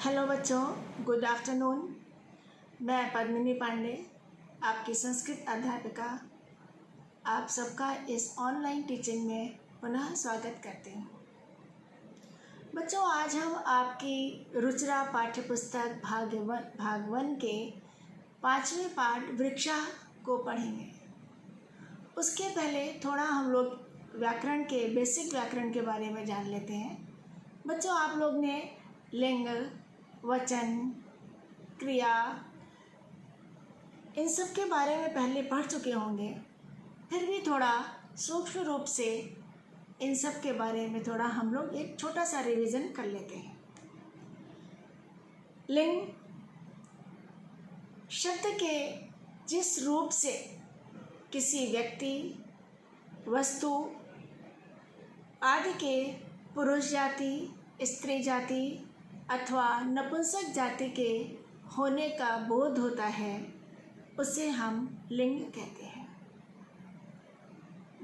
Hello बच्चों, good afternoon. मैं पद्मिनी पांडे, आपकी संस्कृत अध्यापिका, आप सबका इस ऑनलाइन टीचिंग में पुनः स्वागत करती हूँ। बच्चों, आज हम आपकी रुचिरा पाठ्यपुस्तक भाग वन के 5वें पाठ वृक्षा को पढ़ेंगे। उसके पहले थोड़ा हम लोग व्याकरण के बेसिक व्याकरण के बारे में जान लेते हैं। बच्चों, आप लोग ने लिंग, वचन, क्रिया, इन सब के बारे में पहले पढ़ चुके होंगे। फिर भी थोड़ा सूक्ष्म रूप से इन सब के बारे में थोड़ा हम लोग एक छोटा सा रिवीजन कर लेते हैं। लिंग शब्द के जिस रूप से किसी व्यक्ति, वस्तु आदि के पुरुष जाति, स्त्री जाति अथवा नपुंसक जाति के होने का बोध होता है, उसे हम लिंग कहते हैं।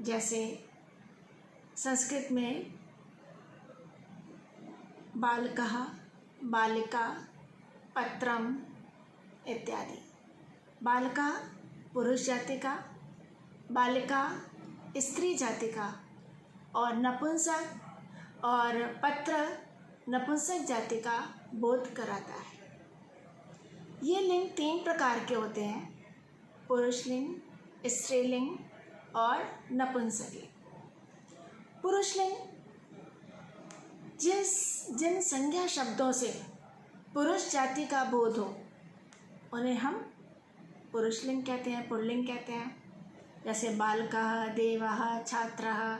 जैसे संस्कृत में बालकः, बालिका, पत्रम इत्यादि। बालकः पुरुष जाति का, बालिका स्त्री जाति का और नपुंसक और पत्र नपुंसक जाति का बोध कराता है। ये लिंग 3 प्रकार के होते हैं: पुरुष लिंग, स्त्रीलिंग और नपुंसक लिंग। पुरुष लिंग जिन संज्ञा शब्दों से पुरुष जाति का बोध हो, उन्हें हम पुरुष लिंग कहते हैं, पुल्लिंग कहते हैं। जैसे बालकः, देवः, छात्रः,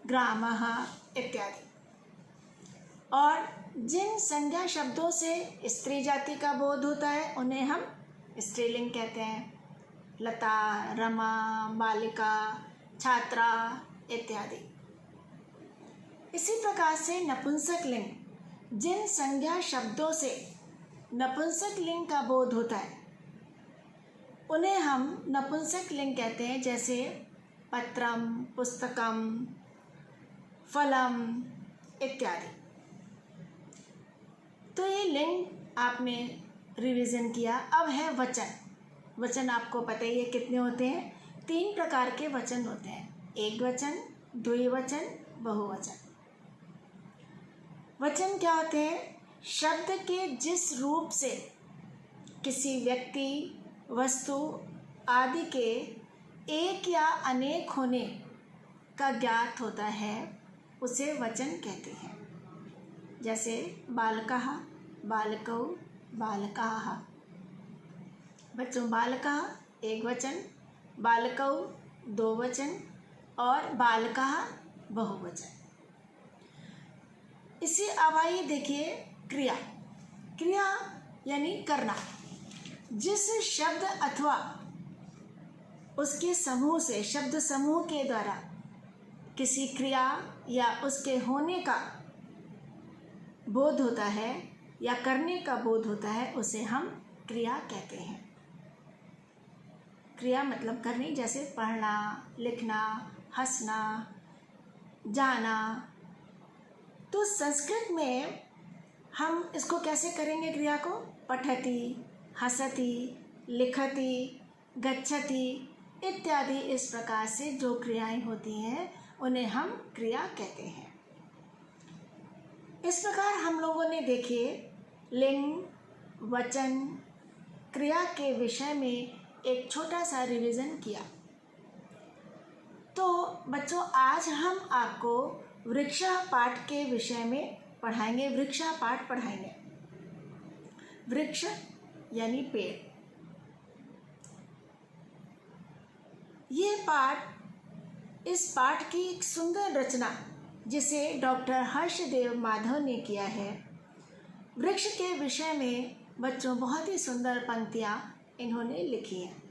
ग्रामः इत्यादि। और जिन संज्ञा शब्दों से स्त्री जाति का बोध होता है, उन्हें हम स्त्रीलिंग कहते हैं। लता, रमा, बालिका, छात्रा इत्यादि। इसी प्रकार से नपुंसक लिंग जिन संज्ञा शब्दों से नपुंसक लिंग का बोध होता है, उन्हें हम नपुंसक लिंग कहते हैं। जैसे पत्रम, पुस्तकम, फलम इत्यादि। तो ये लिंग आपने रिवीजन किया। अब है वचन। वचन आपको पता ही है कितने होते हैं। 3 प्रकार के वचन होते हैं: एक वचन, द्विवचन, बहुवचन। वचन क्या होते हैं? शब्द के जिस रूप से किसी व्यक्ति, वस्तु आदि के एक या अनेक होने का ज्ञात होता है, उसे वचन कहते हैं। जैसे बालकः, बालकौ, बालकाः। बच्चों, बालकः एक वचन, बालकौ 2 वचन और बालकाः बहुवचन। इसी अब आइए देखिए क्रिया। क्रिया यानी करना। जिस शब्द अथवा उसके समूह से, शब्द समूह के द्वारा किसी क्रिया या उसके होने का बोध होता है या करने का बोध होता है, उसे हम क्रिया कहते हैं। क्रिया मतलब करनी, जैसे पढ़ना, लिखना, हंसना, जाना। तो संस्कृत में हम इसको कैसे करेंगे क्रिया को? पठति, हसति, लिखति, गच्छति इत्यादि। इस प्रकार से जो क्रियाएं होती हैं, उन्हें हम क्रिया कहते हैं। इस प्रकार हम लोगों ने देखिए लिंग, वचन, क्रिया के विषय में एक छोटा सा रिवीजन किया। तो बच्चों, आज हम आपको वृक्षा पाठ के विषय में पढ़ाएंगे। वृक्षा पाठ पढ़ाएंगे। वृक्ष यानी पेड़। ये पाठ, इस पाठ की एक सुंदर रचना जिसे डॉक्टर हर्षदेव माधव ने किया है। वृक्ष के विषय में बच्चों बहुत ही सुंदर पंक्तियाँ इन्होंने लिखी हैं।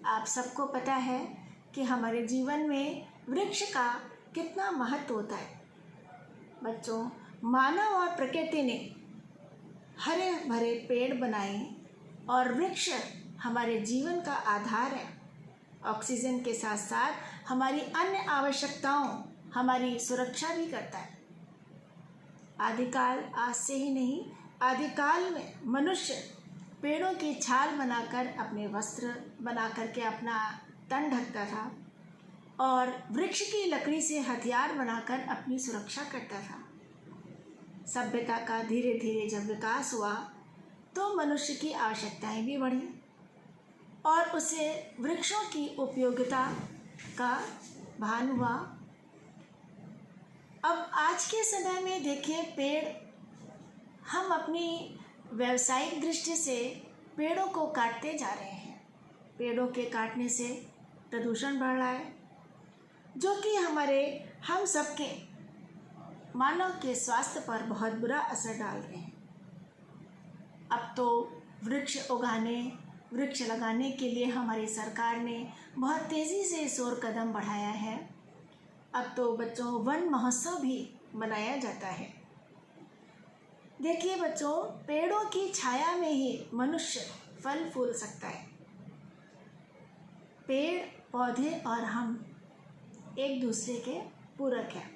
आप सबको पता है कि हमारे जीवन में वृक्ष का कितना महत्व होता है। बच्चों, मानव और प्रकृति ने हरे भरे पेड़ बनाए और वृक्ष हमारे जीवन का आधार है। ऑक्सीजन के साथ साथ हमारी अन्य आवश्यकताओं, हमारी सुरक्षा भी करता है। आदिकाल आज से ही नहीं, आदिकाल में मनुष्य पेड़ों की छाल बनाकर अपने वस्त्र बना करके अपना तन ढकता था और वृक्ष की लकड़ी से हथियार बनाकर अपनी सुरक्षा करता था। सभ्यता का धीरे धीरे जब विकास हुआ तो मनुष्य की आवश्यकताएं भी बढ़ी और उसे वृक्षों की उपयोगिता का भान हुआ। अब आज के समय में देखिए, पेड़, हम अपनी व्यावसायिक दृष्टि से पेड़ों को काटते जा रहे हैं। पेड़ों के काटने से प्रदूषण बढ़ रहा है, जो कि हम सबके मानव के स्वास्थ्य पर बहुत बुरा असर डाल रहे हैं। अब तो वृक्ष लगाने के लिए हमारी सरकार ने बहुत तेज़ी से शोर कदम बढ़ाया है। अब तो बच्चों वन महोत्सव भी मनाया जाता है। देखिए बच्चों, पेड़ों की छाया में ही मनुष्य फल फूल सकता है। पेड़ पौधे और हम एक दूसरे के पूरक हैं।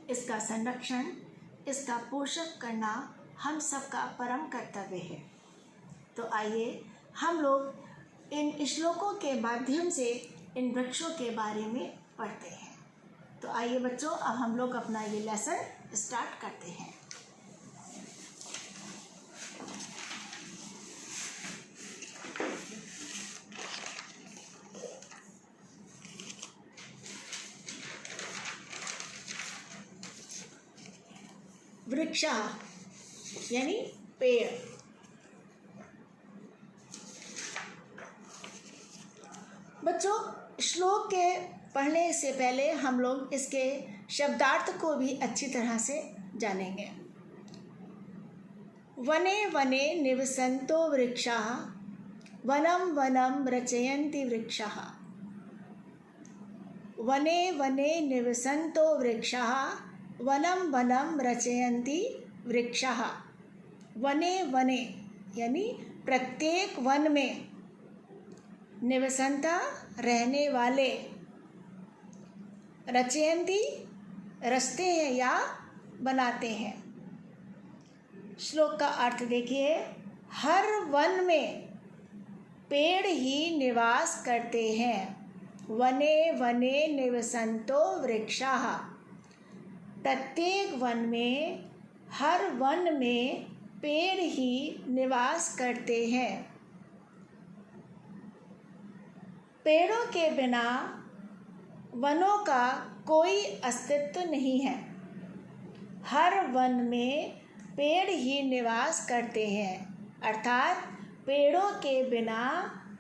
इसका संरक्षण, इसका पोषण करना हम सबका परम कर्तव्य है। तो आइए हम लोग इन श्लोकों के माध्यम से इन वृक्षों के बारे में पढ़ते हैं। तो आइए बच्चों, अब हम लोग अपना ये लेसन स्टार्ट करते हैं। वृक्षः यानी पेड़। बच्चों, श्लोक के पढ़ने से पहले हम लोग इसके शब्दार्थ को भी अच्छी तरह से जानेंगे। वने वने निवसन्तो वृक्षाः वनं वनं रचयन्ति वृक्षाः। वने वने निवसन्तो वृक्षाः वनं वनं रचयन्ति वृक्षाः। वने वने यानी प्रत्येक वन में, निवसन्ता रहने वाले, रचयन्ति रचते हैं या बनाते हैं। श्लोक का अर्थ देखिए, हर वन में पेड़ ही निवास करते हैं। वने वने निवसन्तो वृक्षाः। प्रत्येक वन में, हर वन में पेड़ ही निवास करते हैं। पेड़ों के बिना वनों का कोई अस्तित्व नहीं है। हर वन में पेड़ ही निवास करते हैं, अर्थात पेड़ों के बिना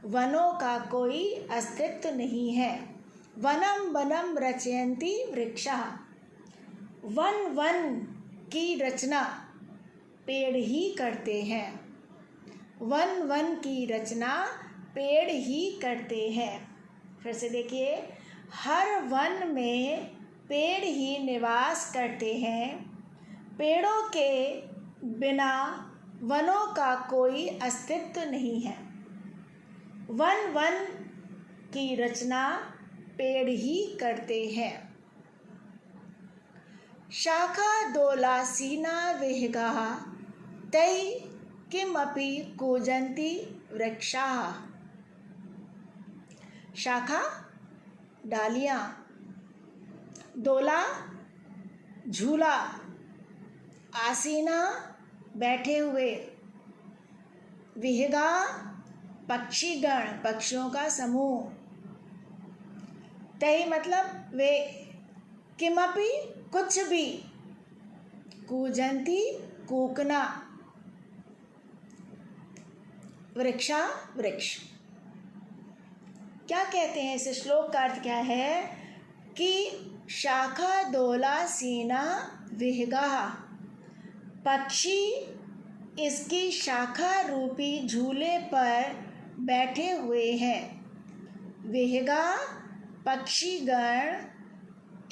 वनों का कोई अस्तित्व नहीं है। वनं वनं रचयन्ति वृक्षाः। वन वन की रचना पेड़ ही करते हैं। वन वन की रचना पेड़ ही करते हैं। फिर से देखिए, हर वन में पेड़ ही निवास करते हैं। पेड़ों के बिना वनों का कोई अस्तित्व नहीं है। वन वन की रचना पेड़ ही करते हैं। शाखादोलासीना विहगाः तैः किमपि कूजन्ति वृक्षाः। शाखा डालियाँ, दोला झूला, आसीना बैठे हुए, विहगा पक्षीगण पक्षियों का समूह, तैः मतलब वे, किमपि कुछ भी, कूजन्ति कूकना, वृक्षा वृक्ष। क्या कहते हैं इस श्लोक का अर्थ क्या है कि शाखादोलासीना विहगाः, पक्षी इसकी शाखा रूपी झूले पर बैठे हुए हैं। विहगा पक्षीगण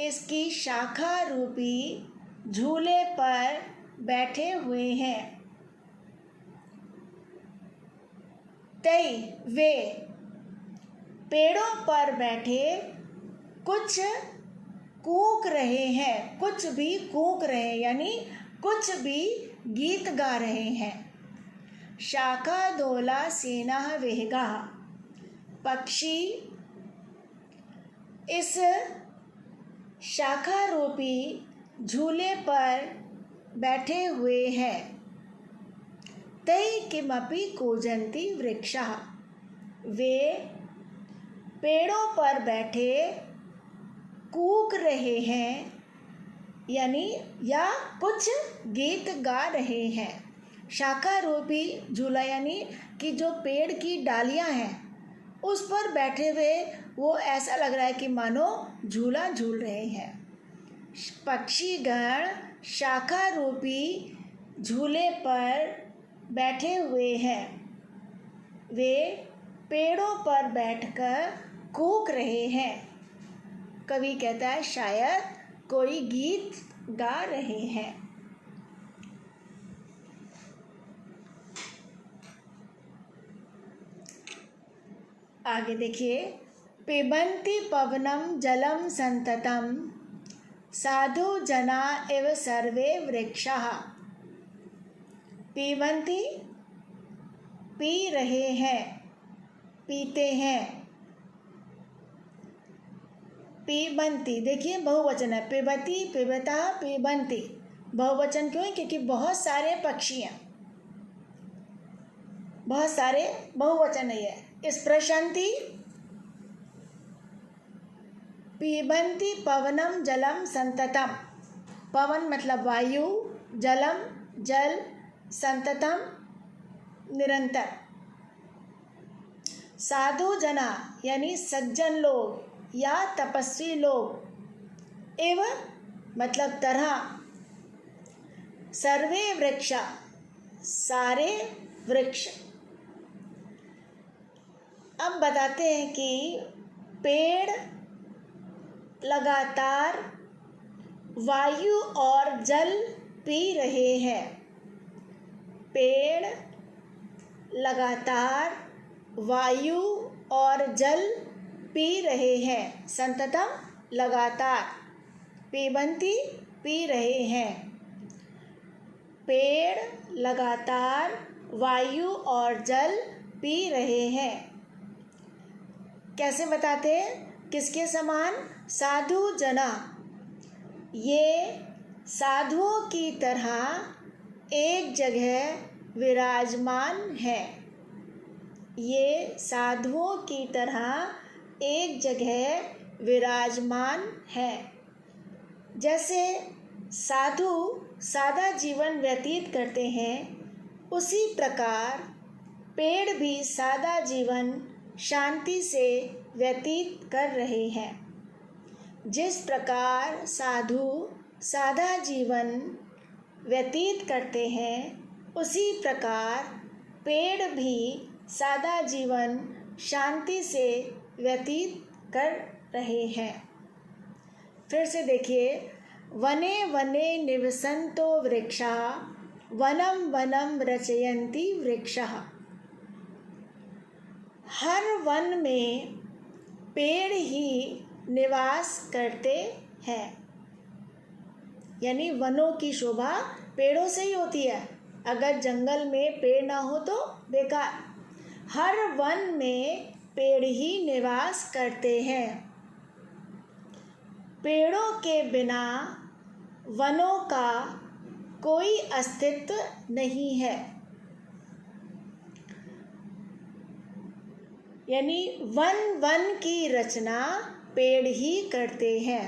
इसकी शाखा रूपी झूले पर बैठे हुए हैं। तै वे पेड़ों पर बैठे कुछ कूक रहे हैं, कुछ भी कूक रहे हैं, यानी कुछ भी गीत गा रहे हैं। शाखादोला सेनाः वेगाः, पक्षी इस शाखारूपी झूले पर बैठे हुए हैं। तै किमपि कूजन्ति वृक्षाः, वे पेड़ों पर बैठे कूक रहे हैं, यानी या कुछ गीत गा रहे हैं। शाखारूपी झूला यानी कि जो पेड़ की डालियां हैं उस पर बैठे हुए वो ऐसा लग रहा है कि मानो झूला झूल रहे हैं। पक्षीगण शाखारूपी झूले पर बैठे हुए हैं, वे पेड़ों पर बैठकर कूक रहे हैं। कवि कहता है शायद कोई गीत गा रहे हैं। आगे देखिए, पिबन्ति पवनं जलं संततं साधु जना एव सर्वे वृक्षाः। पिबन्ति पी रहे हैं, पीते हैं। पिबन्ति देखिए बहुवचन है, पिबति पिबता पिबन्ति। बहुवचन क्यों है? क्योंकि बहुत सारे पक्षी हैं, बहुत सारे बहुवचन है ये। स्पृशन्ति पिबन्ति पवनम जलम संततम। पवन मतलब वायु, जलम जल, संततम निरंतर। साधु जना यानी सज्जन लोग या तपस्वी लोग, एवं मतलब तरह, सर्वे वृक्षा सारे वृक्ष। अब बताते हैं कि पेड़ लगातार वायु और जल पी रहे हैं। पेड़ लगातार वायु और जल पी रहे हैं। संततम लगातार, पिबन्ति पी रहे हैं। पेड़ लगातार वायु और जल पी रहे हैं। कैसे बताते हैं? किसके समान? साधु जना, ये साधुओं की तरह एक जगह विराजमान है। ये साधुओं की तरह एक जगह विराजमान है। जैसे साधु सादा जीवन व्यतीत करते हैं, उसी प्रकार पेड़ भी सादा जीवन शांति से व्यतीत कर रहे हैं। जिस प्रकार साधु सादा जीवन व्यतीत करते हैं, उसी प्रकार पेड़ भी सादा जीवन शांति से व्यतीत कर रहे हैं। फिर से देखिए, वने वने निवसन्तो वृक्षाः वनं वनं रचयन्ति वृक्षाः। हर वन में पेड़ ही निवास करते हैं, यानी वनों की शोभा पेड़ों से ही होती है। अगर जंगल में पेड़ ना हो तो बेकार। हर वन में पेड़ ही निवास करते हैं। पेड़ों के बिना वनों का कोई अस्तित्व नहीं है। यानी वन की रचना पेड़ ही करते हैं।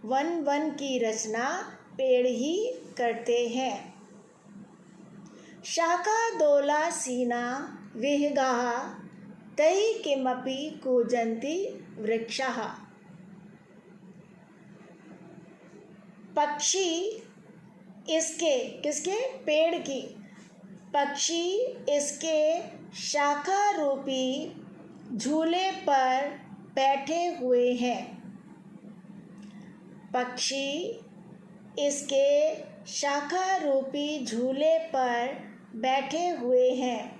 वन की रचना पेड़ ही करते हैं। शाखादोलासीना विहगाः तैः किमपि कूजन्ति वृक्षाः। पक्षी इसके, किसके? पेड़ की। पक्षी इसके शाखा रूपी झूले पर बैठे हुए हैं। पक्षी इसके शाखा रूपी झूले पर बैठे हुए हैं।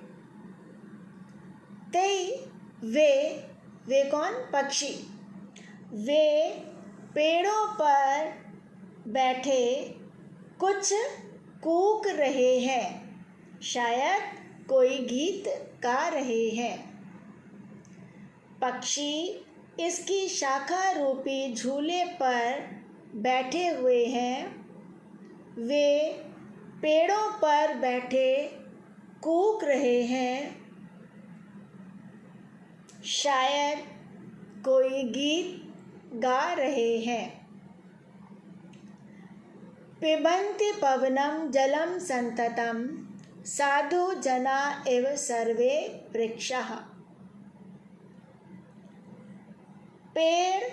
वे कौन? पक्षी। वे पेड़ों पर बैठे कुछ कूक रहे हैं, शायद कोई गीत गा रहे हैं। पक्षी इसकी शाखा रूपी झूले पर बैठे हुए हैं, वे पेड़ों पर बैठे कूक रहे हैं, शायद कोई गीत गा रहे हैं। पिबन्ति पवनं जलं सन्ततं, साधु जना एव सर्वे वृक्षाः। पेड़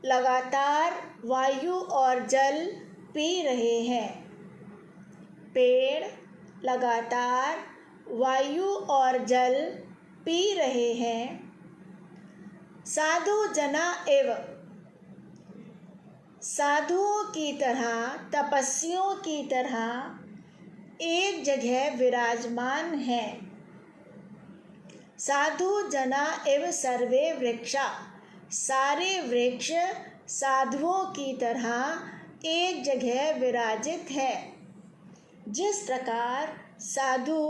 लगातार वायु और जल पी रहे हैं। पेड़ लगातार वायु और जल पी रहे हैं। साधु जना एव, साधुओं की तरह, तपस्वियों की तरह एक जगह विराजमान हैं। साधु जना एव सर्वे वृक्षा, सारे वृक्ष साधुओं की तरह एक जगह विराजित है। जिस प्रकार साधु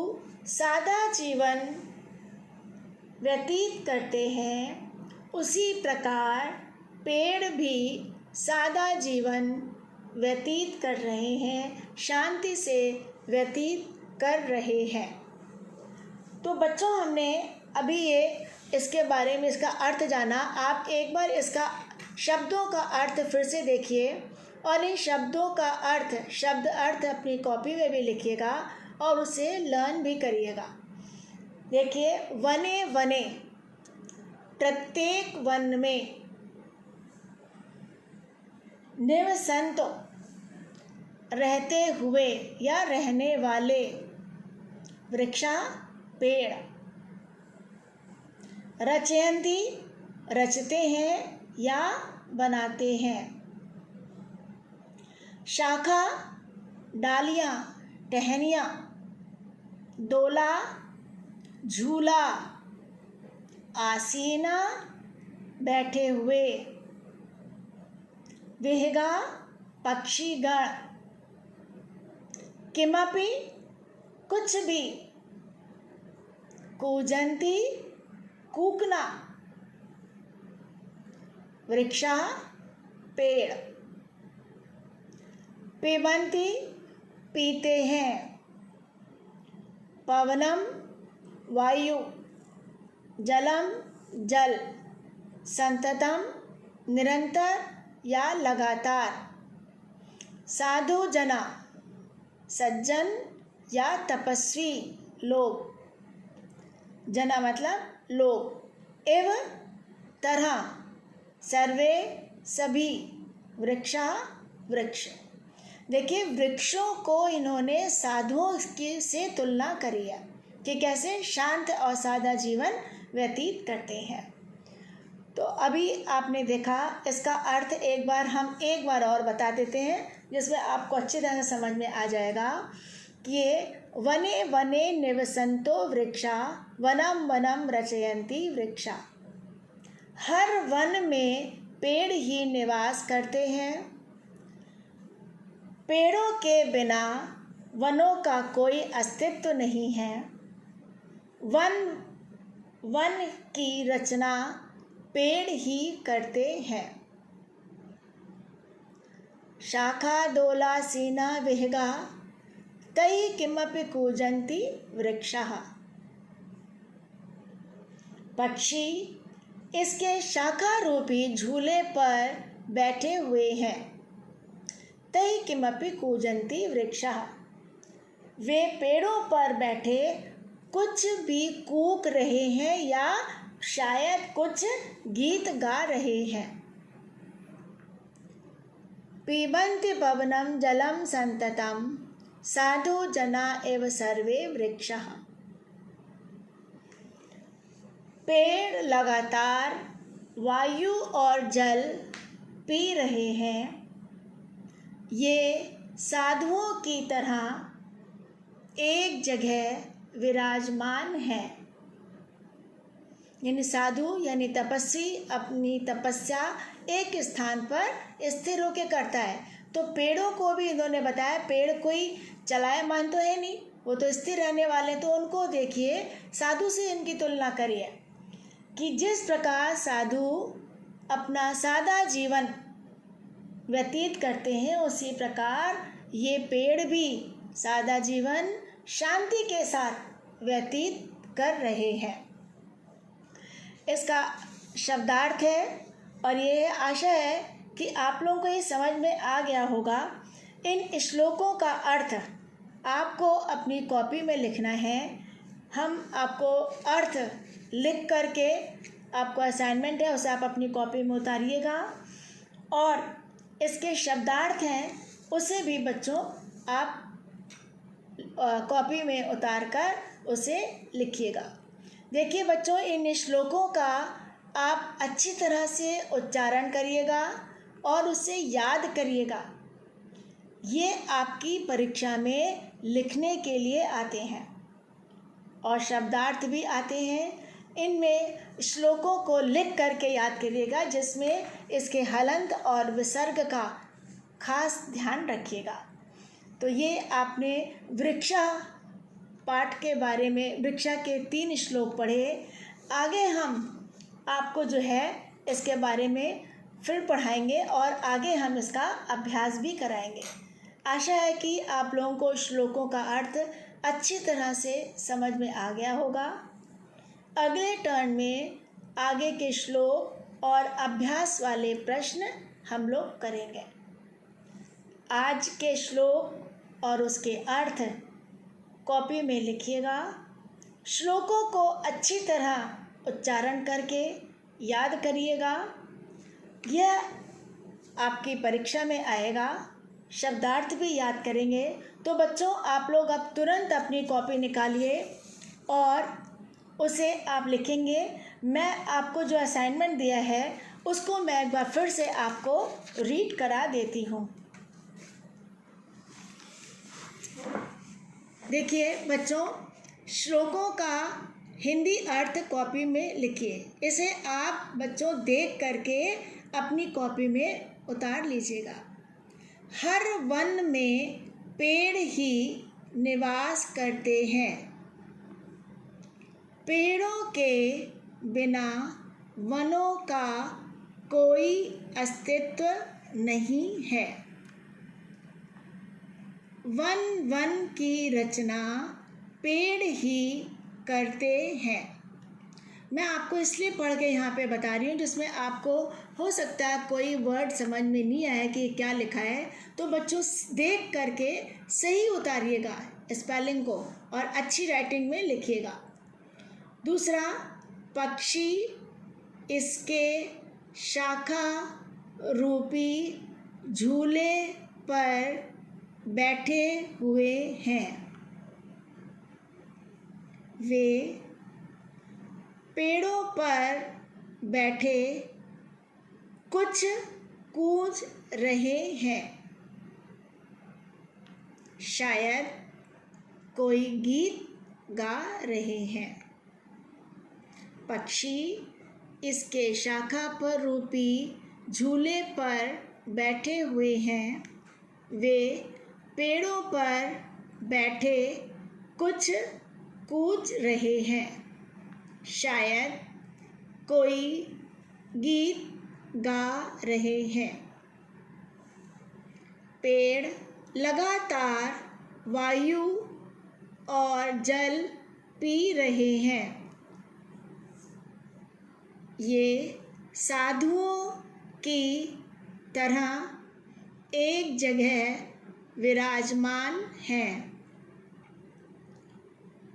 सादा जीवन व्यतीत करते हैं, उसी प्रकार पेड़ भी सादा जीवन व्यतीत कर रहे हैं, शांति से व्यतीत कर रहे हैं। तो बच्चों, हमने अभी ये इसके बारे में इसका अर्थ जाना। आप एक बार इसका शब्दों का अर्थ फिर से देखिए और इन शब्दों का अर्थ, शब्द अर्थ अपनी कॉपी में भी लिखिएगा और उसे लर्न भी करिएगा। देखिए, वने वने, प्रत्येक वन में, निवसन्तो, रहते हुए या रहने वाले, वृक्षा पेड़, रचयन्ति, रचते हैं या बनाते हैं, शाखा, डालियाँ, टहनियाँ, डोला, झूला, आसीना, बैठे हुए, विहगा, पक्षीगण, किमपि, कुछ भी, कूजन्ति, कूकना, वृक्षा पेड़, पिबन्ति, पीते हैं, पवनम, वायु, जलम, जल, संततम, निरंतर या लगातार, साधु जना, सज्जन या तपस्वी लोग, जना मतलब लोग, एव तरह, सर्वे सभी, वृक्षा वृक्ष। देखिए, वृक्षों को इन्होंने साधुओं की से तुलना करी है कि कैसे शांत और सादा जीवन व्यतीत करते हैं। तो अभी आपने देखा, इसका अर्थ एक बार और बता देते हैं, जिसमें आपको अच्छी तरह से समझ में आ जाएगा कि ये वने वने निवसन्तो वृक्षा, वनम वनम रचयन्ति वृक्षा। हर वन में पेड़ ही निवास करते हैं। पेड़ों के बिना वनों का कोई अस्तित्व नहीं है। वन की रचना पेड़ ही करते हैं। शाखा डोला सीना विहगा, तै किमपि कूजन्ति वृक्षाः। पक्षी इसके शाखा रूपी झूले पर बैठे हुए हैं। तै किमपि कूजन्ति वृक्षाः, वे पेड़ों पर बैठे कुछ भी कूक रहे हैं या शायद कुछ गीत गा रहे हैं। पिबन्ति पवनं जलं सन्ततं, साधु जना एव सर्वे वृक्षाः। पेड़ लगातार वायु और जल पी रहे हैं। ये साधुओं की तरह एक जगह विराजमान है। यानी साधु यानी तपस्वी अपनी तपस्या एक स्थान पर स्थिर होकर करता है। तो पेड़ों को भी इन्होंने बताया, पेड़ कोई चलायमान तो है नहीं, वो तो स्थिर रहने वाले, तो उनको देखिए साधु से इनकी तुलना करिए कि जिस प्रकार साधु अपना सादा जीवन व्यतीत करते हैं, उसी प्रकार ये पेड़ भी सादा जीवन शांति के साथ व्यतीत कर रहे हैं। इसका शब्दार्थ है और ये आशा है कि आप लोगों को ये समझ में आ गया होगा। इन श्लोकों का अर्थ आपको अपनी कॉपी में लिखना है। हम आपको अर्थ लिख करके, आपको असाइनमेंट है उसे आप अपनी कॉपी में उतारिएगा, और इसके शब्दार्थ हैं उसे भी बच्चों आप कॉपी में उतार कर उसे लिखिएगा। देखिए बच्चों, इन श्लोकों का आप अच्छी तरह से उच्चारण करिएगा और उसे याद करिएगा। ये आपकी परीक्षा में लिखने के लिए आते हैं और शब्दार्थ भी आते हैं। इनमें श्लोकों को लिख करके याद करिएगा, जिसमें इसके हलंत और विसर्ग का खास ध्यान रखिएगा। तो ये आपने वृक्षा पाठ के बारे में, वृक्षा के 3 श्लोक पढ़े। आगे हम आपको जो है इसके बारे में फिर पढ़ाएंगे और आगे हम इसका अभ्यास भी कराएंगे। आशा है कि आप लोगों को श्लोकों का अर्थ अच्छी तरह से समझ में आ गया होगा। अगले टर्न में आगे के श्लोक और अभ्यास वाले प्रश्न हम लोग करेंगे। आज के श्लोक और उसके अर्थ कॉपी में लिखिएगा। श्लोकों को अच्छी तरह उच्चारण करके याद करिएगा। यह आपकी परीक्षा में आएगा। शब्दार्थ भी याद करेंगे। तो बच्चों, आप लोग अब तुरंत अपनी कॉपी निकालिए और उसे आप लिखेंगे। मैं आपको जो असाइनमेंट दिया है उसको मैं एक बार फिर से आपको रीड करा देती हूँ। देखिए बच्चों, श्लोकों का हिंदी अर्थ कॉपी में लिखिए। इसे आप बच्चों देख करके अपनी कॉपी में उतार लीजिएगा। हर वन में पेड़ ही निवास करते हैं। पेड़ों के बिना वनों का कोई अस्तित्व नहीं है। वन वन की रचना पेड़ ही करते हैं। मैं आपको इसलिए पढ़ के यहाँ पे बता रही हूँ, जिसमें आपको हो सकता है कोई वर्ड समझ में नहीं आया कि क्या लिखा है, तो बच्चों देख करके सही उतारिएगा स्पेलिंग को और अच्छी राइटिंग में लिखिएगा। दूसरा, पक्षी इसके शाखा रूपी झूले पर बैठे हुए हैं। वे पेड़ों पर बैठे कुछ कूद रहे हैं। शायद कोई गीत गा रहे हैं। पक्षी इसके शाखा पर रूपी झूले पर बैठे हुए हैं। वे पेड़ों पर बैठे कुछ कूद रहे हैं। शायद कोई गीत गा रहे हैं। पेड़ लगातार वायु और जल पी रहे हैं। ये साधुओं की तरह एक जगह विराजमान हैं।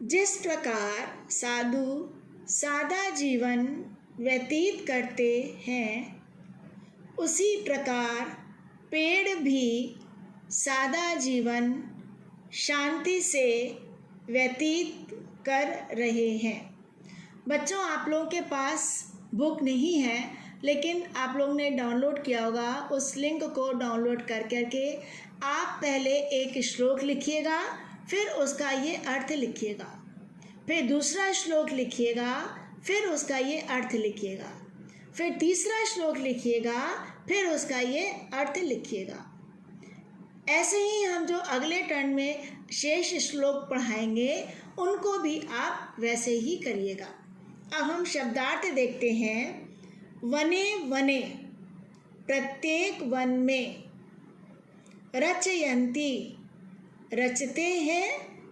जिस प्रकार साधु सादा जीवन व्यतीत करते हैं, उसी प्रकार पेड़ भी सादा जीवन शांति से व्यतीत कर रहे हैं। बच्चों, आप लोगों के पास बुक नहीं है, लेकिन आप लोगों ने डाउनलोड किया होगा। उस लिंक को डाउनलोड कर करके आप पहले एक श्लोक लिखिएगा, फिर उसका ये अर्थ लिखिएगा। फिर दूसरा श्लोक लिखिएगा, फिर उसका ये अर्थ लिखिएगा। फिर तीसरा श्लोक लिखिएगा, फिर उसका ये अर्थ लिखिएगा। ऐसे ही हम जो अगले टर्न में शेष श्लोक पढ़ाएंगे उनको भी आप वैसे ही करिएगा। अब हम शब्दार्थ देखते हैं। वने वने, प्रत्येक वन में। रचयन्ति, रचते हैं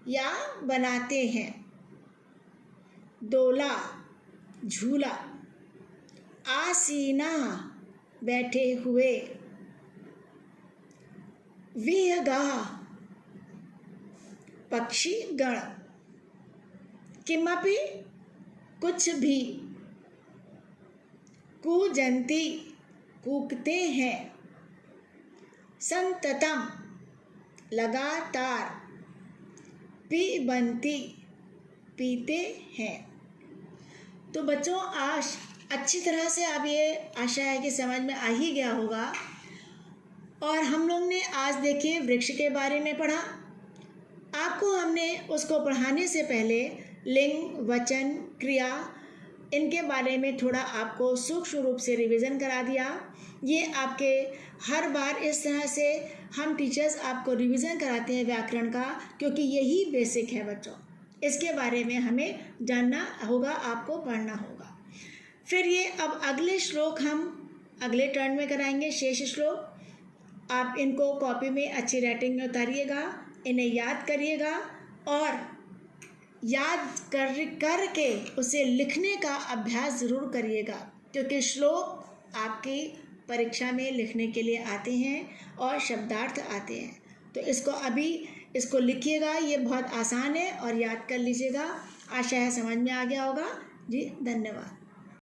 या बनाते हैं। दोला, झूला। आसीना, बैठे हुए। विहगा, पक्षी गण। किमपि, कुछ भी। कूजन्ति, कूकते हैं। संततम, लगातार। पिबन्ति, पीते हैं। तो बच्चों आज अच्छी तरह से अब ये आशा है कि समझ में आ ही गया होगा। और हम लोग ने आज देखिए वृक्ष के बारे में पढ़ा। आपको हमने उसको पढ़ाने से पहले लिंग, वचन, क्रिया इनके बारे में थोड़ा आपको सूक्ष्म रूप से रिवीजन करा दिया। ये आपके हर बार इस तरह से हम टीचर्स आपको रिवीजन कराते हैं व्याकरण का, क्योंकि यही बेसिक है बच्चों। इसके बारे में हमें जानना होगा, आपको पढ़ना होगा। फिर ये अब अगले श्लोक हम अगले टर्न में कराएंगे, शेष श्लोक। आप इनको कॉपी में अच्छी राइटिंग में उतारिएगा, इन्हें याद करिएगा और याद करके उसे लिखने का अभ्यास ज़रूर करिएगा, क्योंकि श्लोक आपकी परीक्षा में लिखने के लिए आते हैं और शब्दार्थ आते हैं। तो इसको लिखिएगा, ये बहुत आसान है और याद कर लीजिएगा। आशा है समझ में आ गया होगा जी। धन्यवाद।